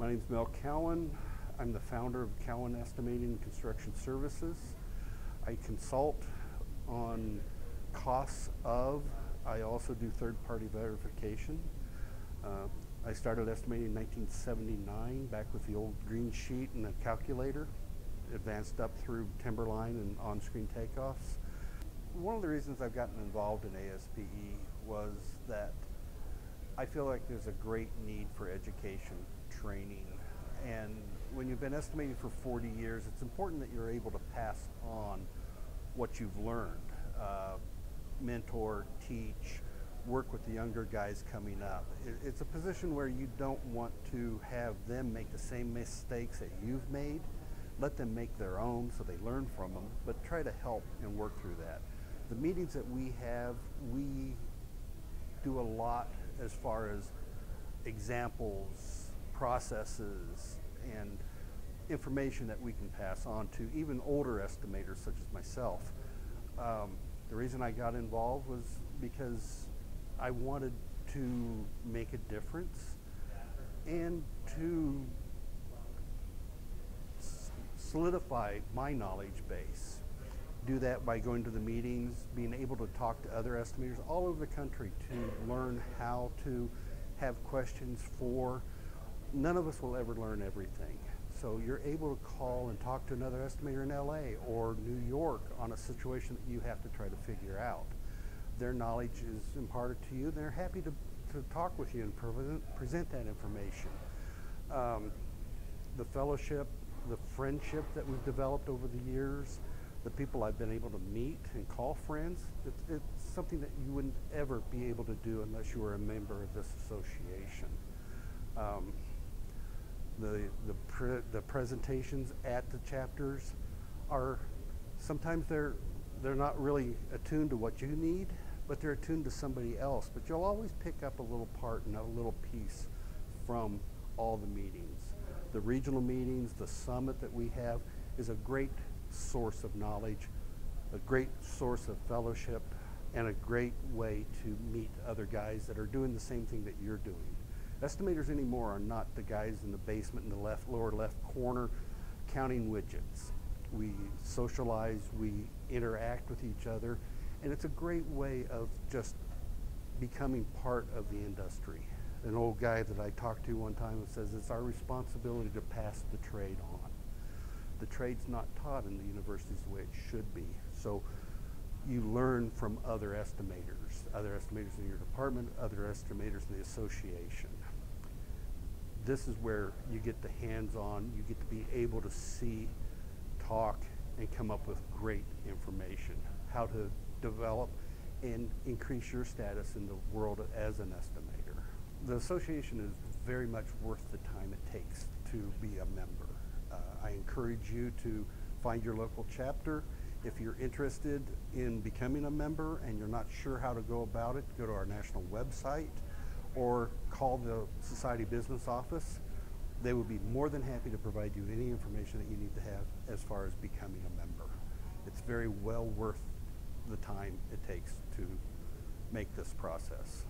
My name is Mel Cowan. I'm the founder of Cowan Estimating and Construction Services. I consult on costs of, I also do third-party verification. I started estimating in 1979, back with the old green sheet and a calculator, advanced up through timberline and on-screen takeoffs. One of the reasons I've gotten involved in ASPE was that I feel like there's a great need for education, training, and when you've been estimating for 40 years, it's important that you're able to pass on what you've learned. Mentor, teach, work with the younger guys coming up. It's a position where you don't want to have them make the same mistakes that you've made. Let them make their own so they learn from them, but try to help and work through that. The meetings that we have, we do a lot as far as examples, processes, and information that we can pass on to even older estimators such as myself. The reason I got involved was because I wanted to make a difference and to solidify my knowledge base. Do that by going to the meetings, being able to talk to other estimators all over the country to learn how to have questions for. None of us will ever learn everything. So you're able to call and talk to another estimator in LA or New York on a situation that you have to try to figure out. Their knowledge is imparted to you. They're happy to talk with you and present that information. The fellowship, the friendship that we've developed over the years, the people I've been able to meet and call friends, it's something that you wouldn't ever be able to do unless you were a member of this association. The presentations at the chapters are, sometimes they're not really attuned to what you need, but they're attuned to somebody else. But you'll always pick up a little part and a little piece from all the meetings. The regional meetings, the summit that we have is a great source of knowledge, a great source of fellowship, and a great way to meet other guys that are doing the same thing that you're doing. Estimators anymore are not the guys in the basement in the lower left corner counting widgets. We socialize, we interact with each other, and it's a great way of just becoming part of the industry. An old guy that I talked to one time says it's our responsibility to pass the trade on. The trade's not taught in the universities the way it should be. So you learn from other estimators in your department, other estimators in the association. This is where you get the hands-on, you get to be able to see, talk, and come up with great information, how to develop and increase your status in the world as an estimator. The association is very much worth the time it takes to be a member. I encourage you to find your local chapter. If you're interested in becoming a member and you're not sure how to go about it, go to our national website or call the Society business office. They would be more than happy to provide you any information that you need to have as far as becoming a member. It's very well worth the time it takes to make this process.